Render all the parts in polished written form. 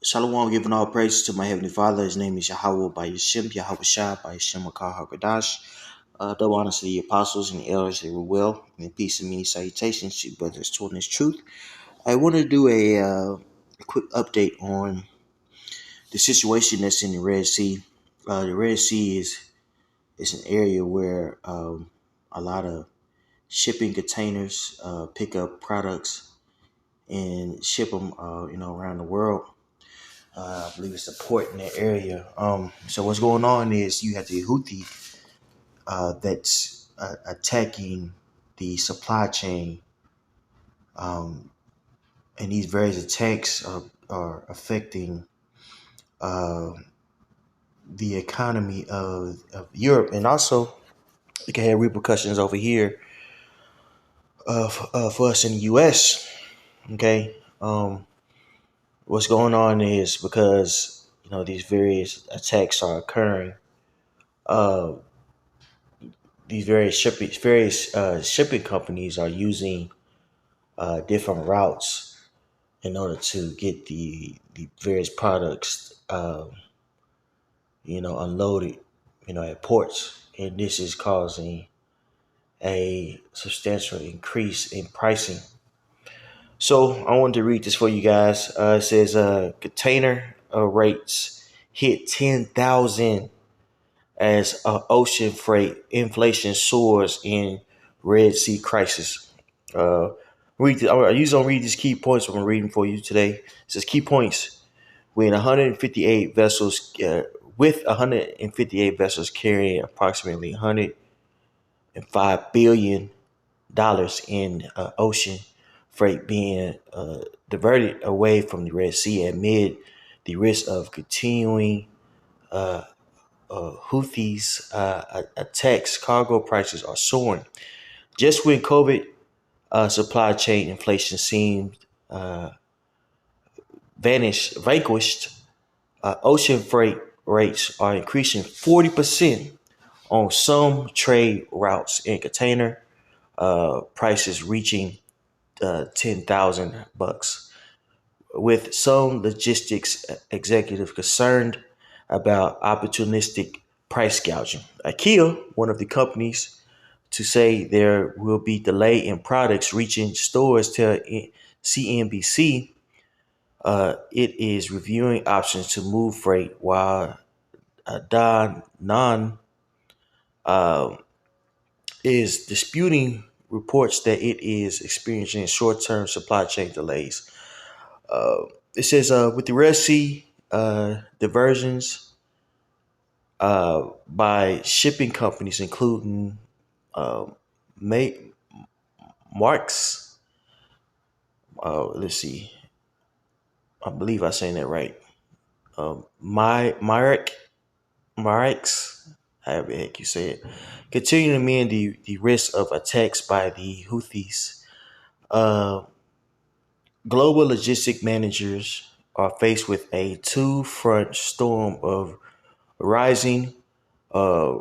Shalom, giving all praise to my Heavenly Father. His name is Yahweh by Yeshim, Yahweh Shah by Yeshim Makar HaKadash. Double honors to the apostles and the elders, they were well. And peace and many salutations to brothers toward this truth. I want to do a quick update on the situation that's in the Red Sea. The Red Sea is an area where a lot of shipping containers pick up products and ship them, around the world. I believe it's a port in that area. So what's going on is you have the Houthi that's attacking the supply chain, and these various attacks are affecting uh, the economy of Europe, and also it can have repercussions over here for us in the U.S. Okay, what's going on is because these various attacks are occurring. Uh, these shipping companies are using different routes in order to get the various products unloaded at ports, and this is causing a substantial increase in pricing. So I wanted to read this for you guys. It says container rates hit 10,000 as ocean freight inflation soars in Red Sea crisis. I usually don't read these key points, but I'm reading for you today. It says key points: with 158 vessels, carrying approximately $105 billion in ocean freight being diverted away from the Red Sea amid the risk of continuing Houthis attacks. Cargo prices are soaring. Just when COVID supply chain inflation seemed vanquished, ocean freight rates are increasing 40% on some trade routes, and container prices reaching $10,000, with some logistics executives concerned about opportunistic price gouging. IKEA, one of the companies to say there will be delay in products reaching stores, tell CNBC it is reviewing options to move freight, while Danone is disputing reports that it is experiencing short-term supply chain delays. It says with the Red Sea diversions by shipping companies, including uh, Marks. Let's see. I believe I'm saying that right. Marix, however the heck you say it, continue to mean the risk of attacks by the Houthis. Uh, Global logistic managers are faced with a two-front storm of rising uh,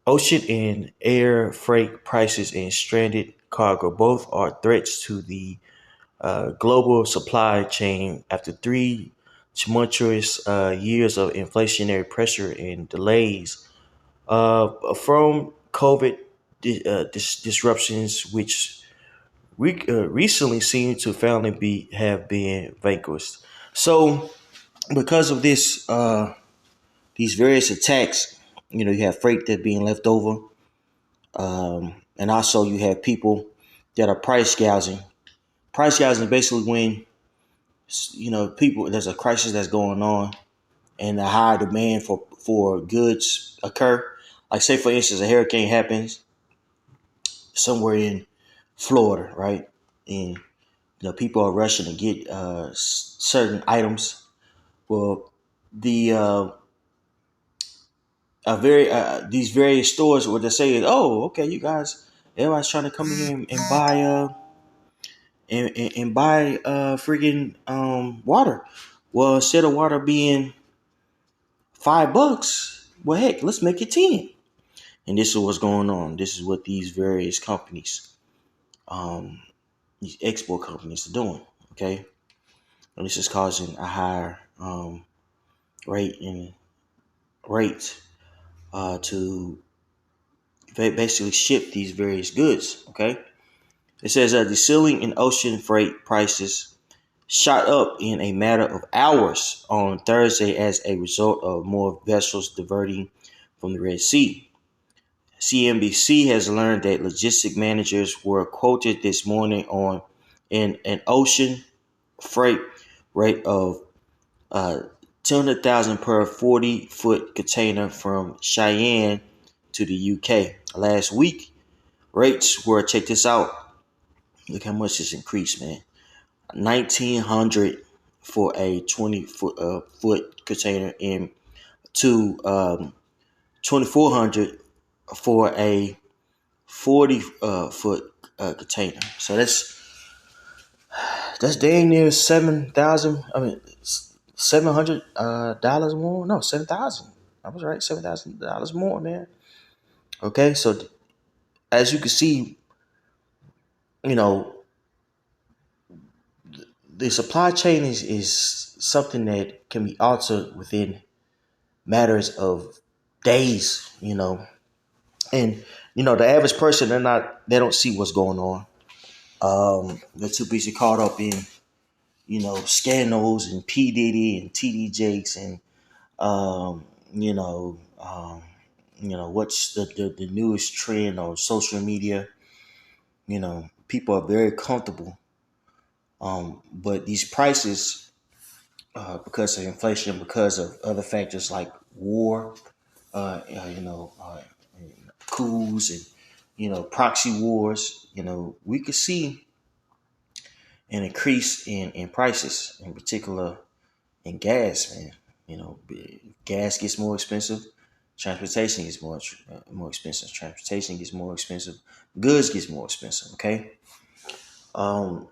ocean and air freight prices and stranded cargo. Both are threats to the global supply chain after three tumultuous years of inflationary pressure and delays from COVID disruptions, which recently seem to finally have been vanquished. So, because of this, these various attacks, you have freight that being left over, and also you have people that are price gouging. Price gouging is basically when people, there's a crisis that's going on and a high demand for goods occur. Like, say for instance, a hurricane happens somewhere in Florida, right? And people are rushing to get certain items. Well, the very these various stores where they say, "Oh, okay, you guys, everybody's trying to come in here and buy and buy freaking water." Well, instead of water being $5, well, heck, let's make it 10. And this is what's going on. This is what these various companies, these export companies, are doing. Okay, and this is causing a higher um, rate and rates to basically ship these various goods. Okay, it says the ceiling in ocean freight prices shot up in a matter of hours on Thursday as a result of more vessels diverting from the Red Sea. CNBC has learned that logistic managers were quoted this morning on an ocean freight rate of 200,000 per 40-foot container from Cheyenne to the UK. Last week, rates were, check this out, look how much it's increased, man. 1,900 for a 20 foot container and to 2,400 for a 40 foot container. So that's dang near 7,000. I mean, $700 more. No, 7,000. I was right, $7,000 more, man. Okay, so as you can see, you know, the supply chain is something that can be altered within matters of days, and the average person, they don't see what's going on. They're too busy caught up in scandals and P Diddy and TD Jakes and um, you know um, what's the newest trend on social media. People are very comfortable, but these prices, because of inflation, because of other factors like war, uh, uh, you know, uh, coups and proxy wars. We could see an increase in prices, in particular in gas, man. Gas gets more expensive, transportation gets more expensive, transportation gets more expensive, goods gets more expensive. Okay, um,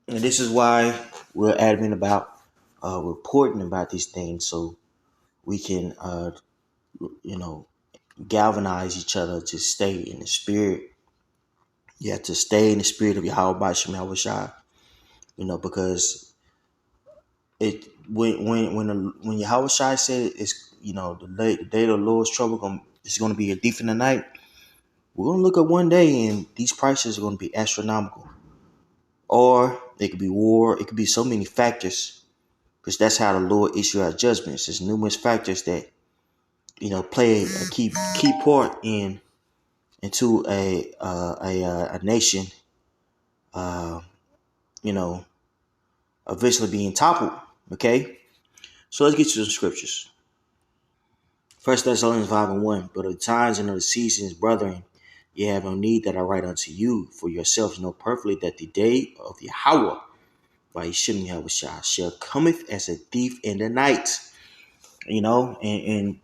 and this is why we're adamant about reporting about these things, so we can you know galvanize each other to stay in the spirit. You have to stay in the spirit of Yahweh Bashim Yahushua, because when Yahweh Shai said it's the day of the Lord's trouble is going to be a thief in the night. We're going to look at one day and these prices are going to be astronomical, or it could be war. It could be so many factors, because that's how the Lord issue our judgments. There's numerous factors that play a key part into a nation, uh, you know, eventually being toppled. Okay, so let's get to the scriptures. First Thessalonians 5:1. But of the times and of the seasons, brethren, ye have no need that I write unto you, for yourselves know perfectly that the day of Yahweh by Yeshua Yahushua shall cometh as a thief in the night. And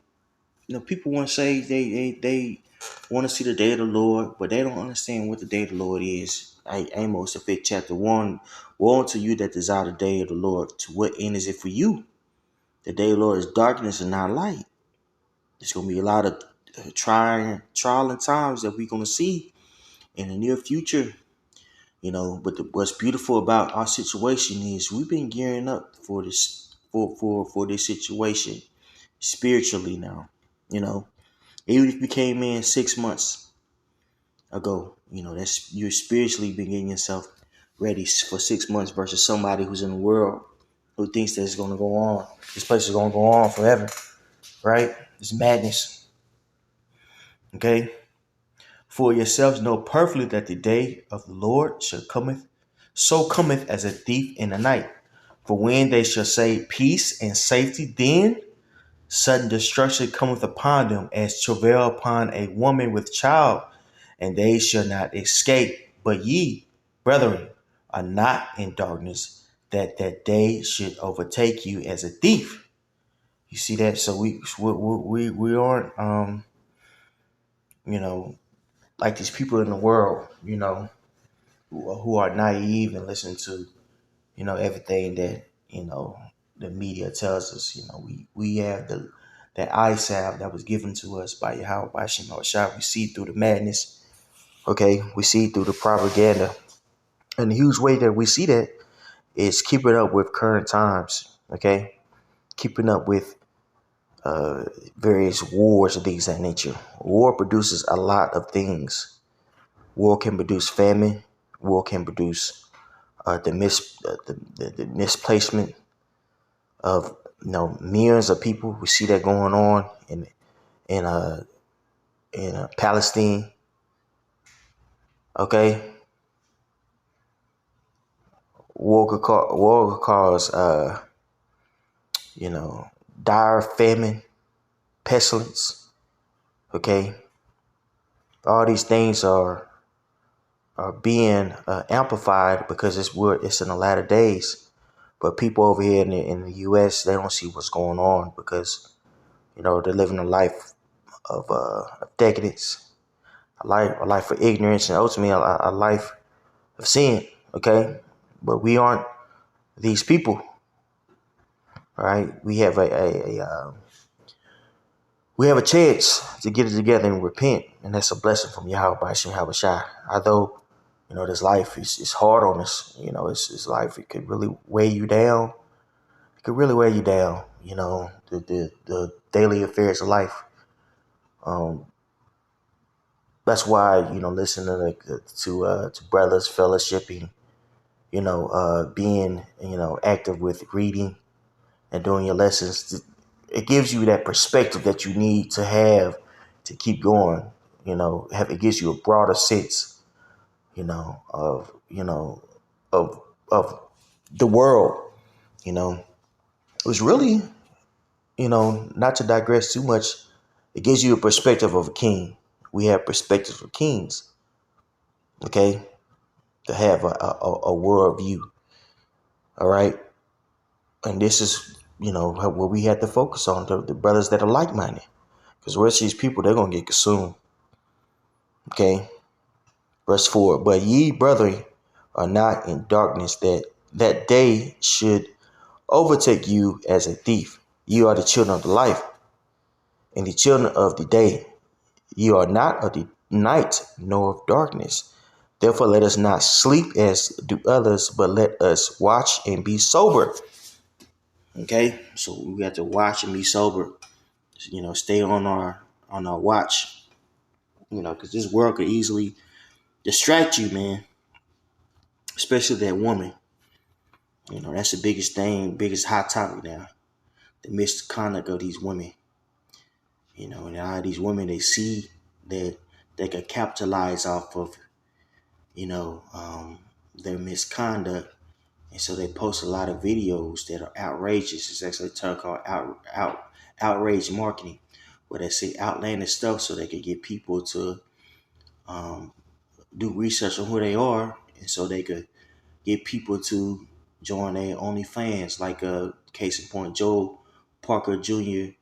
people want to say they want to see the day of the Lord, but they don't understand what the day of the Lord is. Amos, the 5th chapter 1. Woe unto you that desire the day of the Lord. To what end is it for you? The day of the Lord is darkness and not light. There's going to be a lot of trial and times that we're going to see in the near future. But what's beautiful about our situation is we've been gearing up for this for this situation spiritually now. Even if you came in 6 months ago, that's you're spiritually been getting yourself ready for 6 months versus somebody who's in the world who thinks that it's going to go on. This place is going to go on forever, right? It's madness. Okay. For yourselves know perfectly that the day of the Lord so cometh as a thief in the night. For when they shall say peace and safety, then sudden destruction cometh upon them as travail upon a woman with child, and they shall not escape. But ye, brethren, are not in darkness, that day should overtake you as a thief. You see that? So we aren't you know like these people in the world, who are naive and listen to, everything that, the media tells us. We have that eye salve that was given to us by Yahweh, by Shem Shah. We see through the madness, okay? We see through the propaganda. And the huge way that we see that is keeping up with current times. Okay, keeping up with various wars and things of that nature. War produces a lot of things. War can produce famine. War can produce the misplacement of millions of people. We see that going on in uh in Palestine. Okay, war could cause you know dire famine, pestilence. Okay, all these things are being amplified because it's in the latter days. But people over here in the U.S. they don't see what's going on because they're living a life of decadence, a life of ignorance, and ultimately a life of sin. Okay, but we aren't these people, right? We have a chance to get it together and repent, and that's a blessing from Yahweh Bashim Habashai. Although this life is hard on us. It's life. It could really weigh you down. It could really weigh you down. The daily affairs of life. That's why listening to brothers fellowshipping, being active with reading and doing your lessons. It gives you that perspective that you need to have to keep going. It gives you a broader sense, of of the world. It was really, not to digress too much. It gives you a perspective of a king. We have perspectives of kings. Okay, to have a world view. All right, and this is what we have to focus on, the brothers that are like-minded, because the rest of these people, they're gonna get consumed. Okay, verse 4. But ye, brethren, are not in darkness, that day should overtake you as a thief. You are the children of the light and the children of the day. You are not of the night nor of darkness. Therefore let us not sleep as do others, but let us watch and be sober. Okay, so we have to watch and be sober. Stay on our watch. Because this world could easily distract you, man. Especially that woman. That's the biggest thing, biggest hot topic now. The misconduct of these women. And all these women, they see that they can capitalize off of, their misconduct. And so they post a lot of videos that are outrageous. It's actually a term called outrage marketing, where they say outlandish stuff so they can get people to do research on who they are, and so they could get people to join their OnlyFans. Like case in point, Joe Parker Jr.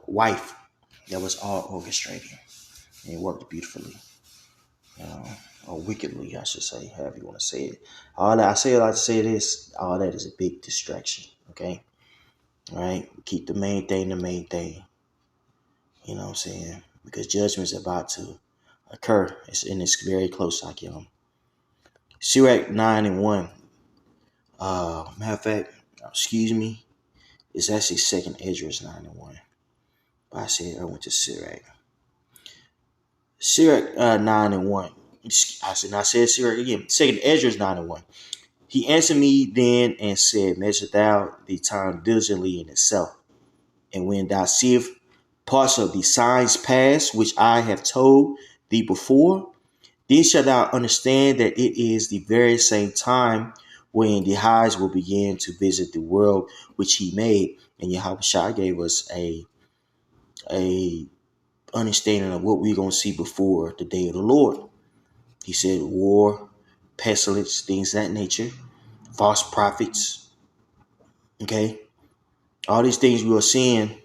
wife. That was all orchestrated, and it worked beautifully. Or wickedly, I should say, however you want to say it. All that I like to say this, all that is a big distraction. Okay, all right. Keep the main thing the main thing. You know what I'm saying? Because judgment is about to occur. It's very close, like Sirach 9:1. Matter of fact, excuse me. It's actually second Esdras 9:1. But I went to Sirach. Sirach 9:1. I said Sirach again. Second Esdras 9:1. He answered me then and said, measure thou the time diligently in itself. And when thou seest parts of the signs past, which I have told thee before, then shalt thou understand that it is the very same time when the highs will begin to visit the world which he made. And Yahweh gave us a understanding of what we're going to see before the day of the Lord. He said war, pestilence, things of that nature, false prophets. Okay. All these things we are seeing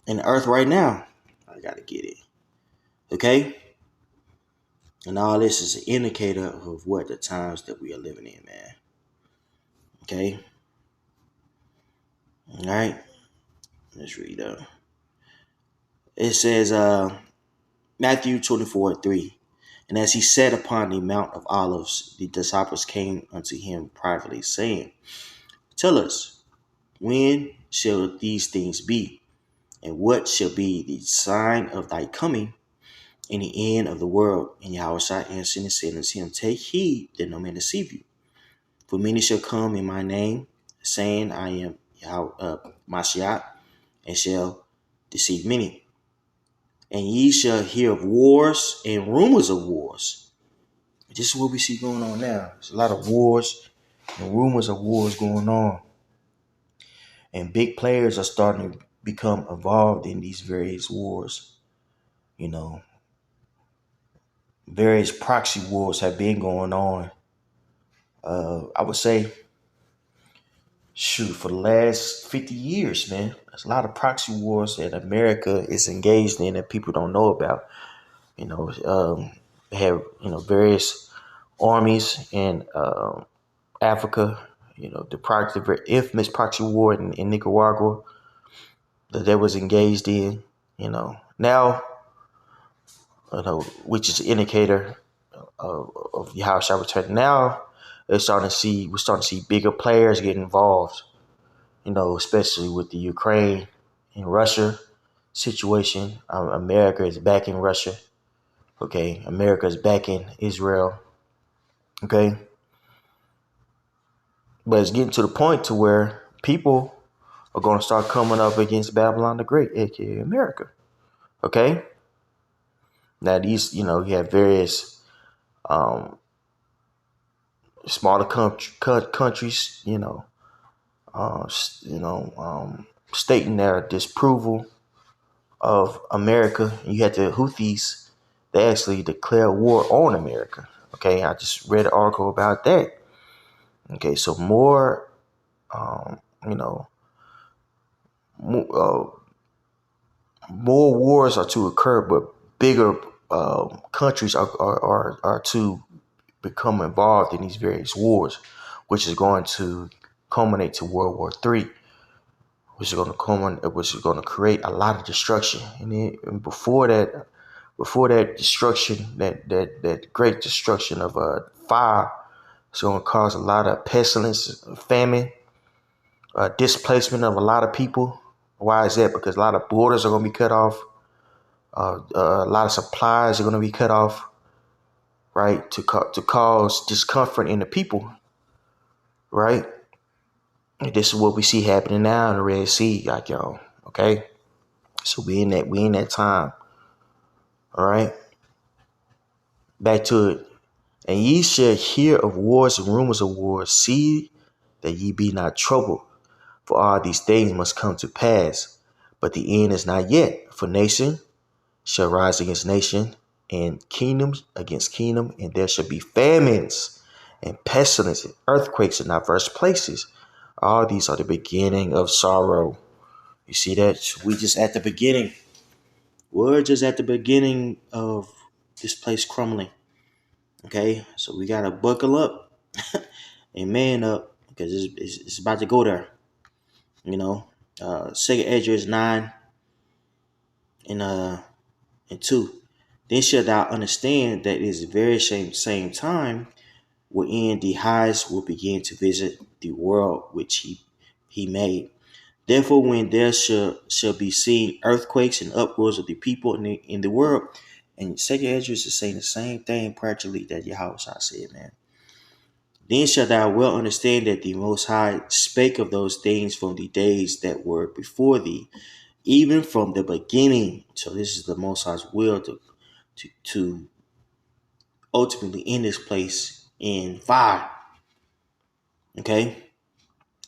in the earth right now. I got to get it. Okay. And all this is an indicator of what the times that we are living in, man. Okay. All right. Let's read up. It says Matthew 24:3. And as he sat upon the Mount of Olives, the disciples came unto him privately, saying, tell us, when shall these things be? And what shall be the sign of thy coming in the end of the world? And Yahushua answered and said unto him, Take heed that no man deceive you. For many shall come in my name, saying, I am Mashiach, and shall deceive many. And ye shall hear of wars and rumors of wars. This is what we see going on now. There's a lot of wars and rumors of wars going on. And big players are starting to become involved in these various wars. You know, various proxy wars have been going on. I would say, for the last 50 years, man. There's a lot of proxy wars that America is engaged in that people don't know about. They have, various armies in Africa, the very infamous proxy war in Nicaragua that they was engaged in, now, which is an indicator of how shall return. Now, we're starting to see bigger players get involved, especially with the Ukraine and Russia situation. America is backing Russia. Okay, America is backing Israel. Okay, but it's getting to the point to where people are going to start coming up against Babylon the Great, aka America. Okay, now these, you have various smaller countries, stating their disapproval of America. You had the Houthis; they actually declare war on America. Okay, I just read an article about that. Okay, so more, more wars are to occur, but bigger countries are to become involved in these various wars, which is going to culminate to World War III, which is going to create a lot of destruction. And before that destruction, that great destruction of fire, it's going to cause a lot of pestilence, famine, displacement of a lot of people. Why is that? Because a lot of borders are going to be cut off. A lot of supplies are going to be cut off, right? To cause discomfort in the people, right? And this is what we see happening now in the Red Sea, like y'all. Okay, so we in that time. All right, back to it. And ye shall hear of wars and rumors of wars. See that ye be not troubled, for all these things must come to pass. But the end is not yet. For nation shall rise against nation, and kingdoms against kingdom, and there shall be famines and pestilence and earthquakes in diverse places. All these are the beginning of sorrow. You see that? We just at the beginning. We're just at the beginning of this place crumbling. Okay, so we gotta buckle up and man up because it's about to go there. Second Esdras 9 and 2. Then shalt thou understand that it is the very same time wherein the highest will begin to visit the world which he made. Therefore, when there shall be seen earthquakes and uproars of the people in the world, and Second Esdras is saying the same thing practically that Yahushua said, man. Then shalt thou well understand that the Most High spake of those things from the days that were before thee, even from the beginning. So this is the Most High's will to ultimately end this place in fire. Okay?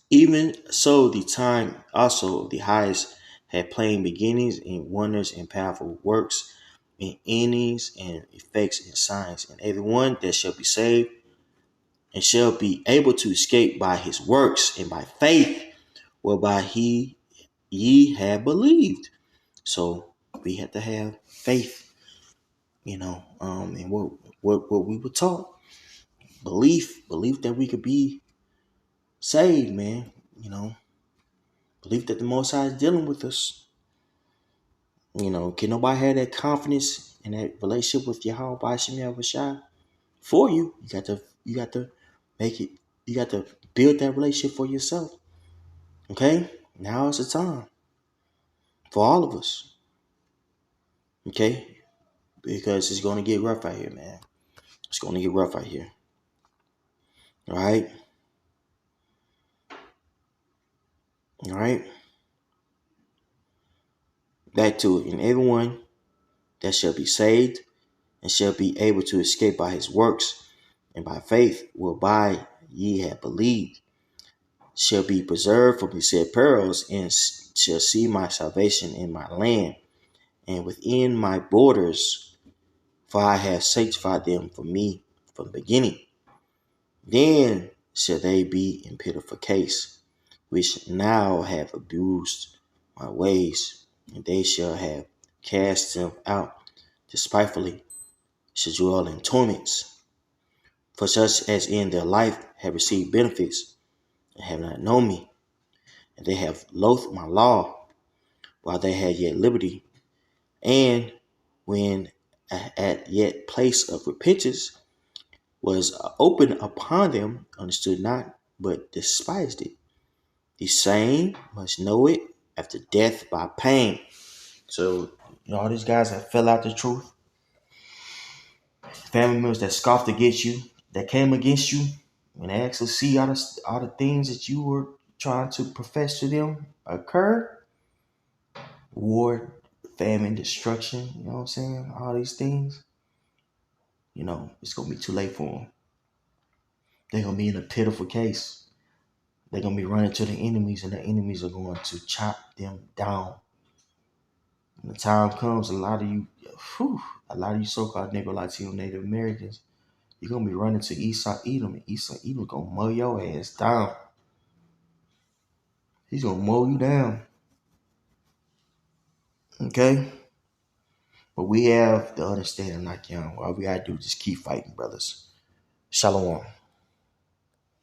Even so, the time also the highest had plain beginnings and wonders and powerful works and endings and effects and signs. And everyone that shall be saved and shall be able to escape by his works and by faith, whereby ye have believed. So we have to have faith, in what we were taught. Belief that we could be saved, man. Belief that the Most High is dealing with us. Can nobody have that confidence and that relationship with Yahweh by Shem Yahushua for you? You got to make it. You got to build that relationship for yourself. Okay? Now is the time for all of us. Okay? Because it's going to get rough out here, man. It's going to get rough out here. All right? All right? Back to it. And everyone that shall be saved and shall be able to escape by his works and by faith whereby ye have believed shall be preserved from the said perils and shall see my salvation in my land and within my borders, for I have sanctified them for me from the beginning. Then shall they be in pitiful case, which now have abused my ways, and they shall have cast them out despitefully, shall dwell in torments. For such as in their life have received benefits and have not known me, and they have loathed my law while they had yet liberty, and when at yet place of repentance was open upon them, understood not, but despised it. The same must know it after death by pain. So, all these guys that fell out the truth, family members that scoffed against you, that came against you, when they actually see all the things that you were trying to profess to them occur, war, famine, destruction, you know what I'm saying? All these things, it's going to be too late for them. They're going to be in a pitiful case. They're going to be running to the enemies, and the enemies are going to chop them down. When the time comes, a lot of you so-called Negro Latino Native Americans, you're going to be running to Esau Edom, and Esau Edom going to mow your ass down. He's going to mow you down. Okay? But we have the understanding, like, all we got to do is just keep fighting, brothers. Shalom.